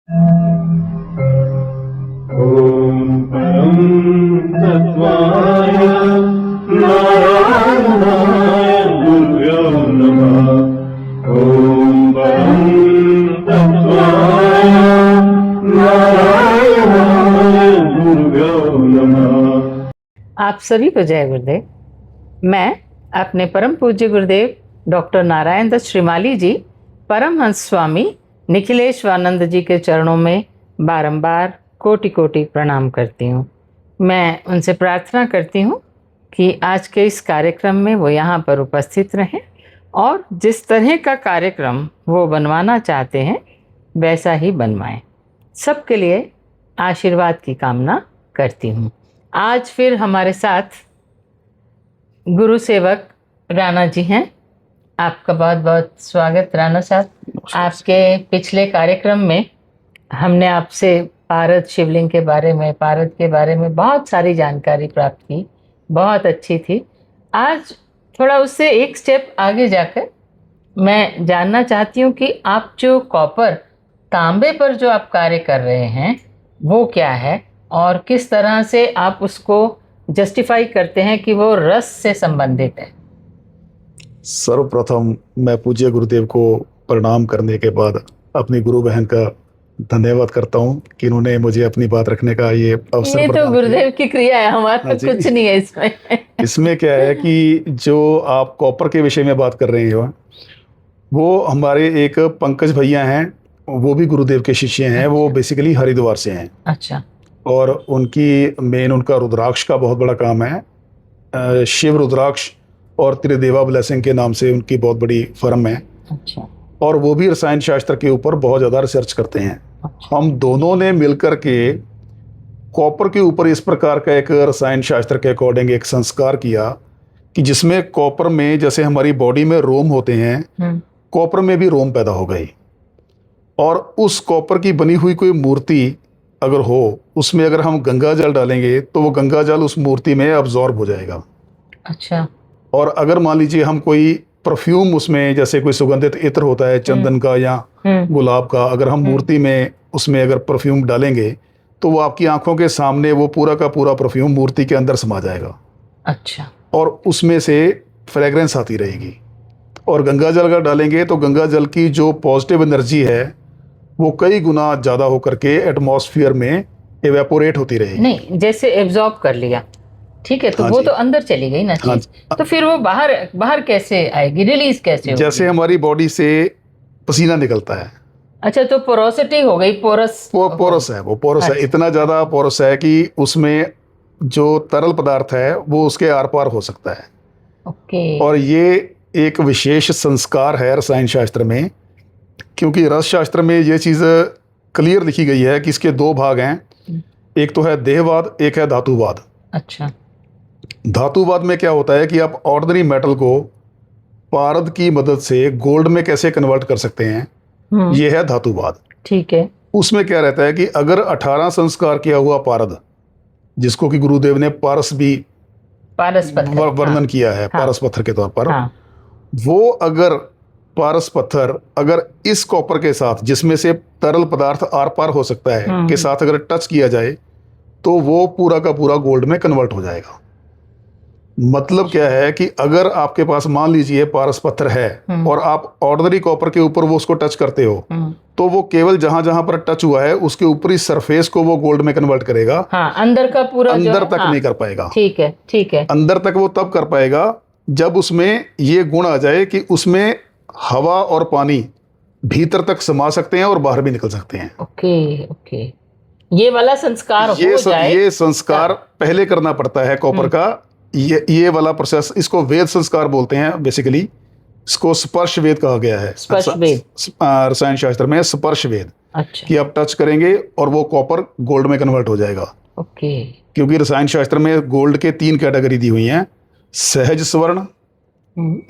ॐ परं तत्त्वाय नारायणाय गुरुभ्यो नमः। ॐ परं तत्त्वाय नारायणाय गुरुभ्यो नमः। आप सभी को जय गुरुदेव। मैं अपने परम पूज्य गुरुदेव डॉक्टर नारायण दत्त श्रीमाली जी, परमहंस स्वामी निखिलेश्वरानंद जी के चरणों में बारंबार कोटि कोटि प्रणाम करती हूँ। मैं उनसे प्रार्थना करती हूँ कि आज के इस कार्यक्रम में वो यहाँ पर उपस्थित रहें और जिस तरह का कार्यक्रम वो बनवाना चाहते हैं वैसा ही बनवाएं। सबके लिए आशीर्वाद की कामना करती हूँ। आज फिर हमारे साथ गुरु सेवक राणा जी हैं। आपका बहुत बहुत स्वागत राणा साहब। आपके पिछले कार्यक्रम में हमने आपसे पारद शिवलिंग के बारे में, पारद के बारे में बहुत सारी जानकारी प्राप्त की, बहुत अच्छी थी। आज थोड़ा उससे एक स्टेप आगे जाकर मैं जानना चाहती हूँ कि आप जो कॉपर, तांबे पर जो आप कार्य कर रहे हैं वो क्या है और किस तरह से आप उसको जस्टिफाई करते हैं कि वो रस से संबंधित है। सर्वप्रथम मैं पूज्य गुरुदेव को प्रणाम करने के बाद अपनी गुरु बहन का धन्यवाद करता हूँ कि इन्होंने मुझे अपनी बात रखने का ये अवसर ये तो गुरुदेव की क्रिया है, हमारा कुछ नहीं है इसमें। इसमें क्या है कि जो आप कॉपर के विषय में बात कर रहे हो, वो हमारे एक पंकज भैया हैं, वो भी गुरुदेव के शिष्य हैं। वो बेसिकली हरिद्वार से हैं। अच्छा। और उनका रुद्राक्ष का बहुत बड़ा काम है। शिव रुद्राक्ष और त्रिदेवा ब्लेसिंग के नाम से उनकी बहुत बड़ी फर्म है। अच्छा। और वो भी रसायन शास्त्र के ऊपर बहुत ज़्यादा रिसर्च करते हैं। अच्छा। हम दोनों ने मिलकर के कॉपर के ऊपर इस प्रकार का एक रसायन शास्त्र के अकॉर्डिंग एक संस्कार किया कि जिसमें कॉपर में, जैसे हमारी बॉडी में रोम होते हैं, कॉपर में भी रोम पैदा हो गई। और उस कॉपर की बनी हुई कोई मूर्ति अगर हो, उसमें अगर हम गंगा जल डालेंगे तो वो गंगा जल उस मूर्ति में अब्जॉर्ब हो जाएगा। अच्छा। और अगर मान लीजिए हम कोई परफ्यूम, उसमें जैसे कोई सुगंधित इत्र होता है चंदन का या गुलाब का, अगर हम मूर्ति में उसमें अगर परफ्यूम डालेंगे तो वो आपकी आंखों के सामने वो पूरा का पूरा परफ्यूम मूर्ति के अंदर समा जाएगा। अच्छा। और उसमें से फ्रेग्रेंस आती रहेगी। और गंगा जल अगर डालेंगे तो गंगा जल की जो पॉजिटिव एनर्जी है वो कई गुना ज़्यादा होकर के एटमॉस्फेयर में एवेपोरेट होती रहेगी। नहीं, जैसे एब्जॉर्ब कर लिया, ठीक है, तो हाँ वो जी। तो अंदर चली गई ना चीज। तो फिर वो बाहर कैसे आएगी, रिलीज कैसे होगी? जैसे हमारी बॉडी से पसीना निकलता है। अच्छा, तो पोरोसिटी हो गई, पोरस है, वो पोरस है। इतना ज़्यादा पोरस है कि उसमें जो तरल पदार्थ है वो उसके आर पार हो सकता है। ओके। और ये एक विशेष संस्कार है रसायन शास्त्र में, क्योंकि रस शास्त्र में ये चीज़ क्लियर लिखी गई है कि इसके दो भाग हैं। एक तो है देहवाद, एक है धातुवाद। अच्छा। धातुवाद में क्या होता है कि आप ऑर्डिनरी मेटल को पारद की मदद से गोल्ड में कैसे कन्वर्ट कर सकते हैं, ये है धातुवाद। ठीक है। उसमें क्या रहता है कि अगर 18 संस्कार किया हुआ पारद, जिसको कि गुरुदेव ने पारस भी पारस पत्थर वर्णन किया है, हाँ। पारस पत्थर के तौर पर, हाँ। वो अगर पारस पत्थर अगर इस कॉपर के साथ, जिसमें से तरल पदार्थ आर पार हो सकता है, के साथ अगर टच किया जाए तो वो पूरा का पूरा गोल्ड में कन्वर्ट हो जाएगा। मतलब क्या है कि अगर आपके पास मान लीजिए पारस पत्थर है और आप ऑर्डिनरी कॉपर के ऊपर वो उसको टच करते हो, तो वो केवल जहां जहां पर टच हुआ है उसके ऊपरी सरफेस को वो गोल्ड में कन्वर्ट करेगा। हाँ, अंदर का पूरा अंदर तक हाँ, नहीं कर पाएगा। ठीक है, ठीक है। अंदर तक वो तब कर पाएगा जब उसमें ये गुण आ जाए कि उसमें हवा और पानी भीतर तक समा सकते हैं और बाहर भी निकल सकते हैं। Okay, okay. ये वाला संस्कार हो जाए, ये संस्कार पहले करना पड़ता है कॉपर का। ये वाला प्रोसेस, इसको वेद संस्कार बोलते हैं बेसिकली। इसको स्पर्श वेद कहा गया है रसायन शास्त्र में, स्पर्श वेद। अच्छा। कि आप टच करेंगे और वो कॉपर गोल्ड में कन्वर्ट हो जाएगा। ओके। क्योंकि रसायन शास्त्र में गोल्ड के 3 कैटेगरी दी हुई हैं। सहज स्वर्ण,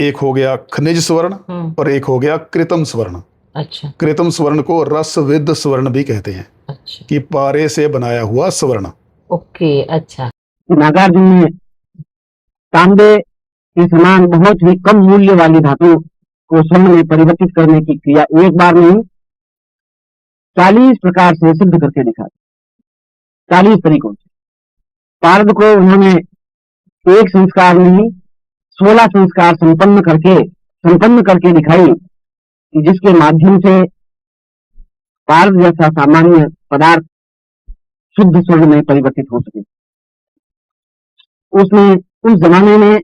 एक हो गया खनिज स्वर्ण, और एक हो गया कृत्रिम स्वर्ण। अच्छा। कृत्रिम स्वर्ण को रसविद स्वर्ण भी कहते हैं। अच्छा। कि पारे से बनाया हुआ स्वर्ण। ओके। अच्छा। नागार्जुन ने तांबे के समान बहुत ही कम मूल्य वाली धातु को स्वर्ण में परिवर्तित करने की क्रिया एक बार नहीं 40 प्रकार से सिद्ध करके दिखा, 40 तरीकों से। पारद को उन्होंने एक संस्कार में ही 16 संस्कार संपन्न करके दिखाई, कि जिसके माध्यम से पारद जैसा सामान्य पदार्थ शुद्ध स्वर्ण में परिवर्तित हो सके। उसने उस जमाने में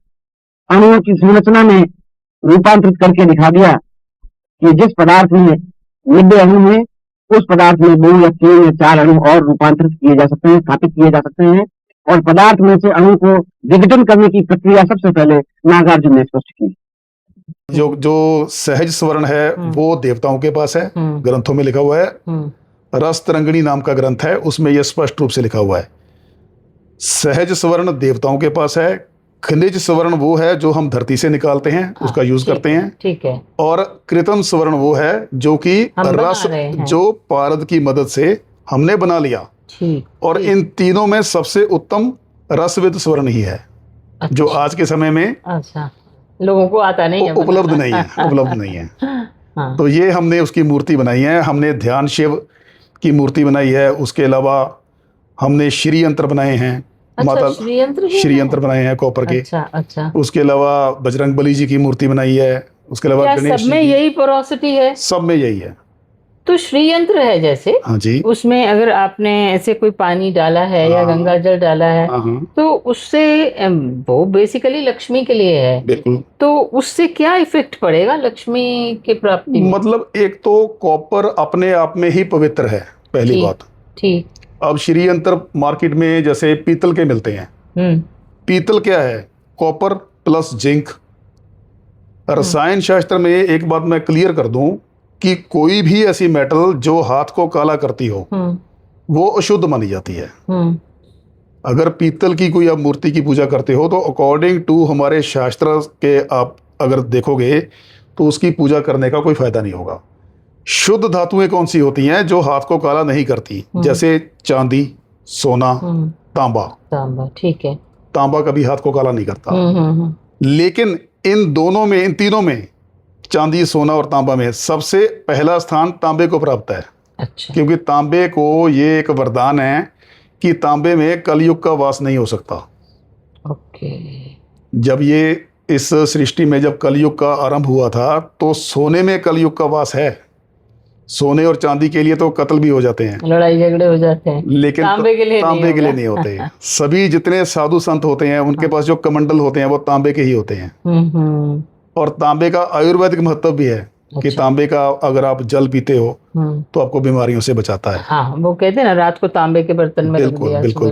अणुओं की संरचना में रूपांतरित करके दिखा दिया कि जिस पदार्थ में 90 अणु हैं, उस पदार्थ में 2 या 3 या 4 अणु और रूपांतरित किए जा सकते हैं, स्थापित किए जा सकते हैं। और पदार्थ में से अणु को विघटन करने की प्रक्रिया सबसे पहले नागार्जुन ने स्पष्ट की। जो सहज स्वर्ण है वो देवताओं के पास है, ग्रंथों में लिखा हुआ है। रस तरंगिणी नाम का ग्रंथ है, उसमें यह स्पष्ट रूप से लिखा हुआ है। सहज स्वर्ण देवताओं के पास है, खनिज स्वर्ण वो है जो हम धरती से निकालते हैं, उसका यूज करते हैं। ठीक है। और कृत्रिम स्वर्ण वो है जो कि रस जो पारद की मदद से हमने बना लिया। और इन तीनों में सबसे उत्तम रसविद स्वर्ण ही है। अच्छा। जो आज के समय में लोगों को आता नहीं है, उपलब्ध नहीं है। हाँ। तो ये हमने उसकी मूर्ति बनाई है। हमने ध्यान शिव की मूर्ति बनाई है। उसके अलावा हमने श्री यंत्र बनाए हैं। माता श्री यंत्र बनाए हैं कॉपर के। अच्छा। उसके अलावा बजरंग बली जी की मूर्ति बनाई है। उसके अलावा सब में यही पोरोसिटी है? सब में यही है। तो श्री यंत्र है जैसे, हाँ जी, उसमें अगर आपने ऐसे कोई पानी डाला है या गंगा जल डाला है तो उससे वो बेसिकली लक्ष्मी के लिए है। बिल्कुल। तो उससे क्या इफेक्ट पड़ेगा लक्ष्मी के प्राप्ति में? मतलब एक तो कॉपर अपने आप में ही पवित्र है, पहली बात। ठीक। अब श्री यंत्र मार्केट में जैसे पीतल के मिलते हैं। पीतल क्या है? Copper plus zinc. रसायन शास्त्र में एक बात मैं क्लियर कर दूं कि कोई भी ऐसी मेटल जो हाथ को काला करती हो वो अशुद्ध मानी जाती है। अगर पीतल की कोई आप मूर्ति की पूजा करते हो तो अकॉर्डिंग टू हमारे शास्त्र के आप अगर देखोगे तो उसकी पूजा करने का कोई फायदा नहीं होगा। शुद्ध धातुएं कौन सी होती हैं जो हाथ को काला नहीं करती? जैसे चांदी, सोना, तांबा। ठीक है। तांबा कभी हाथ को काला नहीं करता। लेकिन इन तीनों में चांदी, सोना और तांबा में सबसे पहला स्थान तांबे को प्राप्त है। अच्छा। क्योंकि तांबे को ये एक वरदान है कि तांबे में कलयुग का वास नहीं हो सकता। ओके। जब ये इस सृष्टि में जब कलयुग का आरंभ हुआ था तो सोने में कलयुग का वास है। सोने और चांदी के लिए तो कत्ल भी हो जाते हैं, लड़ाई झगड़े हो जाते हैं, लेकिन तांबे के लिए नहीं होते। सभी जितने साधु संत होते हैं उनके पास जो कमंडल होते हैं वो तांबे के ही होते हैं। और तांबे का आयुर्वेदिक महत्व भी है। कि तांबे का अगर आप जल पीते हो तो आपको बीमारियों से बचाता है। हाँ, वो कहते हैं ना रात को तांबे के बर्तन में रख दिया। बिल्कुल।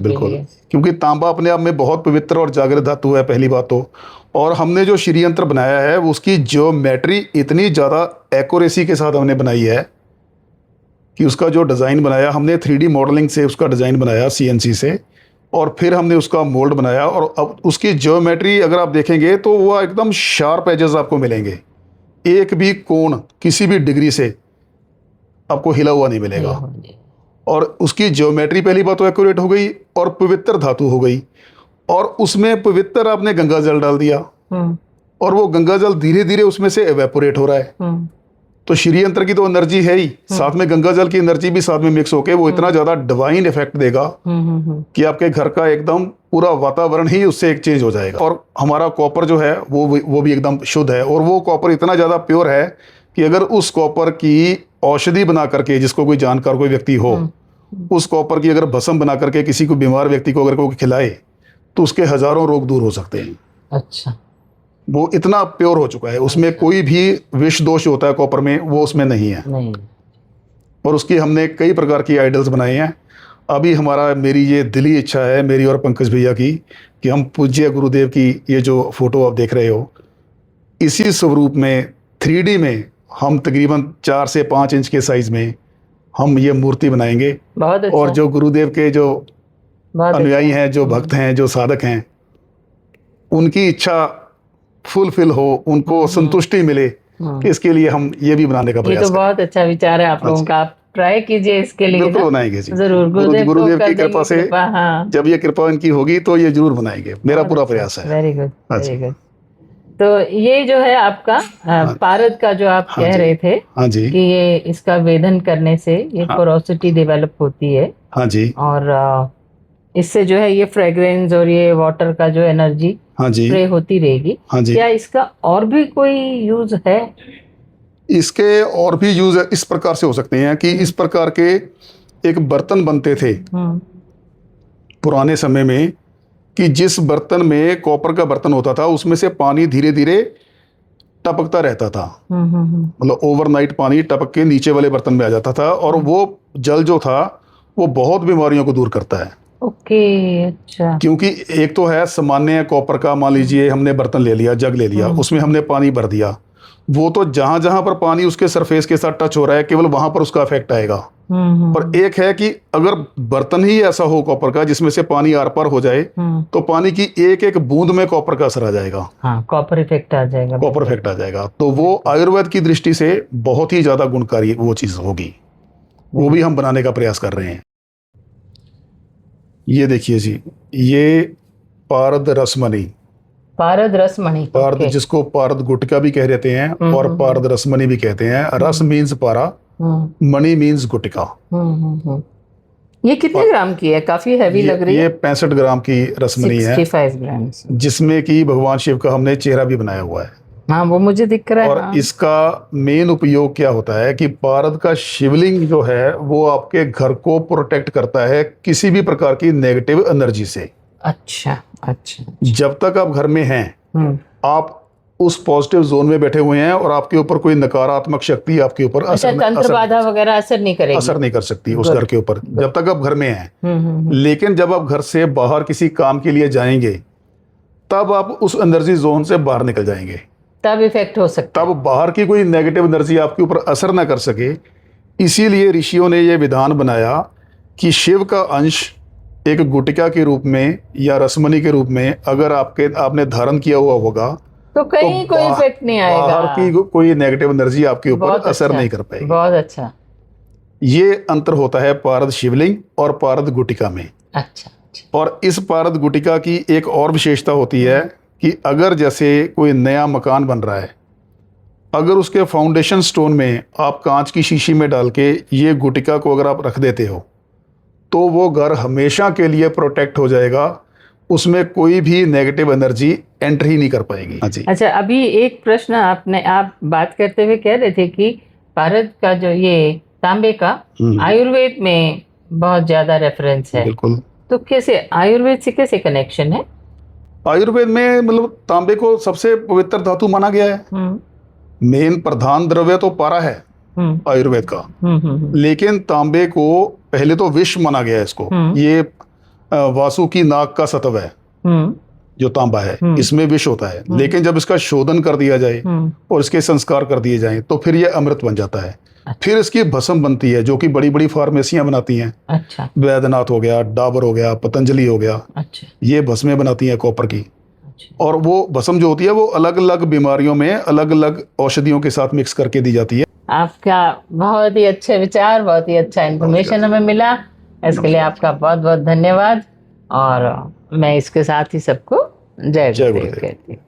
क्योंकि तांबा अपने आप में बहुत पवित्र और जागृत धातु है, पहली बात तो। और हमने जो श्री यंत्र बनाया है उसकी ज्योमेट्री इतनी ज़्यादा एक्यूरेसी के साथ हमने बनाई है कि उसका जो डिज़ाइन बनाया हमने 3D मॉडलिंग से उसका डिज़ाइन बनाया CNC से, और फिर हमने उसका मोल्ड बनाया। और अब उसकी ज्योमेट्री अगर आप देखेंगे तो वह एकदम शार्प एजेस आपको मिलेंगे। एक भी कोण किसी भी डिग्री से आपको हिला हुआ नहीं मिलेगा। और उसकी ज्योमेट्री पहली बात तो एक्यूरेट हो गई और पवित्र धातु हो गई। और उसमें पवित्र आपने गंगा जल डाल दिया और वो गंगा जल धीरे धीरे उसमें से एवेपोरेट हो रहा है। तो श्री यंत्र की तो एनर्जी है ही, साथ में गंगा जल की एनर्जी भी साथ में मिक्स होके वो इतना ज्यादा डिवाइन इफेक्ट देगा कि आपके घर का एकदम पूरा वातावरण ही उससे एक चेंज हो जाएगा। और हमारा कॉपर जो है वो भी एकदम शुद्ध है। और वो कॉपर इतना ज्यादा प्योर है कि अगर उस कॉपर की औषधि बना करके, जिसको कोई जानकार कोई व्यक्ति हो, उस कॉपर की अगर भस्म बना करके किसी को बीमार व्यक्ति को अगर कोई खिलाए तो उसके हजारों रोग दूर हो सकते हैं। अच्छा। वो इतना प्योर हो चुका है, उसमें कोई भी विष दोष होता है कॉपर में वो उसमें नहीं है। और उसकी हमने कई प्रकार की आइडल्स बनाए हैं। अभी मेरी ये दिली इच्छा है, मेरी और पंकज भैया की, कि हम पूज्य गुरुदेव की ये जो फोटो आप देख रहे हो, इसी स्वरूप में 3D में हम तकरीबन 4 से 5 इंच के साइज में हम ये मूर्ति बनाएंगे। बहुत अच्छा। और जो गुरुदेव के जो अनुयायी हैं, जो भक्त हैं, जो साधक हैं, उनकी इच्छा फुलफिल हो, उनको संतुष्टि मिले, इसके लिए हम ये भी बनाने का प्रयास करें। ये तो बहुत अच्छा विचार है आप लोगों का। आप ट्राई कीजिए इसके लिए। बिल्कुल बनाएंगे जी, जरूर। गुरुदेव की कृपा से जब ये कृपा इनकी होगी तो ये जरूर बनाएंगे। मेरा पूरा प्रयास है। Very good, very good. तो ये जो है आपका पारद का जो आप हाँ कह जी। रहे थे हाँ जी। कि ये इसका वेधन करने से ये हाँ। पोरोसिटी डेवलप होती है हाँ जी। और इससे जो है ये फ्रेग्रेंस और ये वाटर का जो एनर्जी हाँ जी। स्प्रे होती रहेगी। हाँ जी। क्या इसका और भी कोई यूज है? इसके और भी यूज इस प्रकार से हो सकते हैं कि इस प्रकार के एक बर्तन बनते थे पुराने समय में, कि जिस बर्तन में कॉपर का बर्तन होता था उसमें से पानी धीरे धीरे टपकता रहता था, मतलब ओवरनाइट पानी टपक के नीचे वाले बर्तन में आ जाता था, और वो जल जो था वो बहुत बीमारियों को दूर करता है। ओके, अच्छा। क्योंकि एक तो है सामान्य कॉपर का, मान लीजिए हमने बर्तन ले लिया, जग ले लिया, उसमें हमने पानी भर दिया, वो तो जहां जहां पर पानी उसके सरफेस के साथ टच हो रहा है केवल वहां पर उसका इफेक्ट आएगा। पर एक है कि अगर बर्तन ही ऐसा हो कॉपर का जिसमें से पानी आर पार हो जाए, तो पानी की एक एक बूंद में कॉपर का असर आ जाएगा। हाँ, कॉपर इफेक्ट आ जाएगा। कॉपर इफेक्ट आ जाएगा, तो वो आयुर्वेद की दृष्टि से बहुत ही ज्यादा गुणकारी वो चीज होगी, वो भी हम बनाने का प्रयास कर रहे हैं। ये देखिए जी, ये पारद रसमनी, पारद रसमणी, पारद जिसको पारद गुटका भी कह देते हैं और पारद रसमनी भी कहते हैं। रस मीन्स पारा, मणि मीन्स गुटका। ये कितने ग्राम की है? काफी हैवी लग रही है। ये 65 ग्राम की रसमनी है, 65 ग्राम, जिसमें कि भगवान शिव का हमने चेहरा भी बनाया हुआ है। हाँ, वो मुझे दिख रहा है। और हाँ। इसका मेन उपयोग क्या होता है कि पारद का शिवलिंग जो है वो आपके घर को प्रोटेक्ट करता है किसी भी प्रकार की नेगेटिव एनर्जी से। अच्छा, अच्छा। जब तक आप घर में हैं, आप उस पॉजिटिव जोन में बैठे हुए हैं और आपके ऊपर कोई नकारात्मक शक्ति आपके ऊपर तंत्र बाधा वगैरह असर नहीं करेगी, असर नहीं कर सकती उस घर के ऊपर, जब तक आप घर में हैं। लेकिन जब आप घर से बाहर किसी काम के लिए जाएंगे, तब आप उस एनर्जी जोन से बाहर निकल जाएंगे, तब इफेक्ट हो सकता है। तब बाहर की कोई नेगेटिव एनर्जी आपके ऊपर असर ना कर सके। इसीलिए ऋषियों ने यह विधान बनाया कि शिव का अंश एक गुटिका के रूप में या रसमनी के रूप में अगर आपने धारण किया हुआ होगा, तो कहीं कोई इफेक्ट नहीं आएगा, बाहर की कोई नेगेटिव एनर्जी आपके ऊपर असर अच्छा, नहीं कर पाएगी। बहुत अच्छा। ये अंतर होता है पारद शिवलिंग और पारद गुटिका में। अच्छा। और इस पारद गुटिका की एक और विशेषता होती है कि अगर जैसे कोई नया मकान बन रहा है, अगर उसके फाउंडेशन स्टोन में आप कांच की शीशी में डाल के ये गुटिका को अगर आप रख देते हो, तो वो घर हमेशा के लिए प्रोटेक्ट हो जाएगा, उसमें कोई भी नेगेटिव एनर्जी एंटर ही नहीं कर पाएगी। हाँ जी। अच्छा, अभी एक प्रश्न आप बात करते हुए कह रहे थे कि पारद का जो ये तांबे का आयुर्वेद में बहुत ज्यादा रेफरेंस है। बिल्कुल। तो कैसे आयुर्वेद से कैसे कनेक्शन है? आयुर्वेद में मतलब तांबे को सबसे पवित्र धातु माना गया है। मेन प्रधान द्रव्य तो पारा है आयुर्वेद का, लेकिन तांबे को पहले तो विष माना गया है इसको। ये वासु की नाग का सत्व है जो तांबा है, इसमें विष होता है, लेकिन जब इसका शोधन कर दिया जाए और इसके संस्कार कर दिए जाएं, तो फिर ये अमृत बन जाता है। फिर इसकी भस्म बनती है जो कि बड़ी बड़ी फार्मेसियां बनाती हैं। अच्छा। वैद्यनाथ हो गया, डाबर हो गया, पतंजलि हो गया। अच्छा। ये भस्में बनाती हैं कॉपर की। अच्छा। और वो भस्म जो होती है वो अलग अलग बीमारियों में अलग अलग औषधियों के साथ मिक्स करके दी जाती है। आपका बहुत ही अच्छे विचार, बहुत ही अच्छा इन्फॉर्मेशन हमें मिला, इसके लिए आपका बहुत बहुत धन्यवाद। और मैं इसके साथ ही सबको जय गुरुदेव कहती हूँ।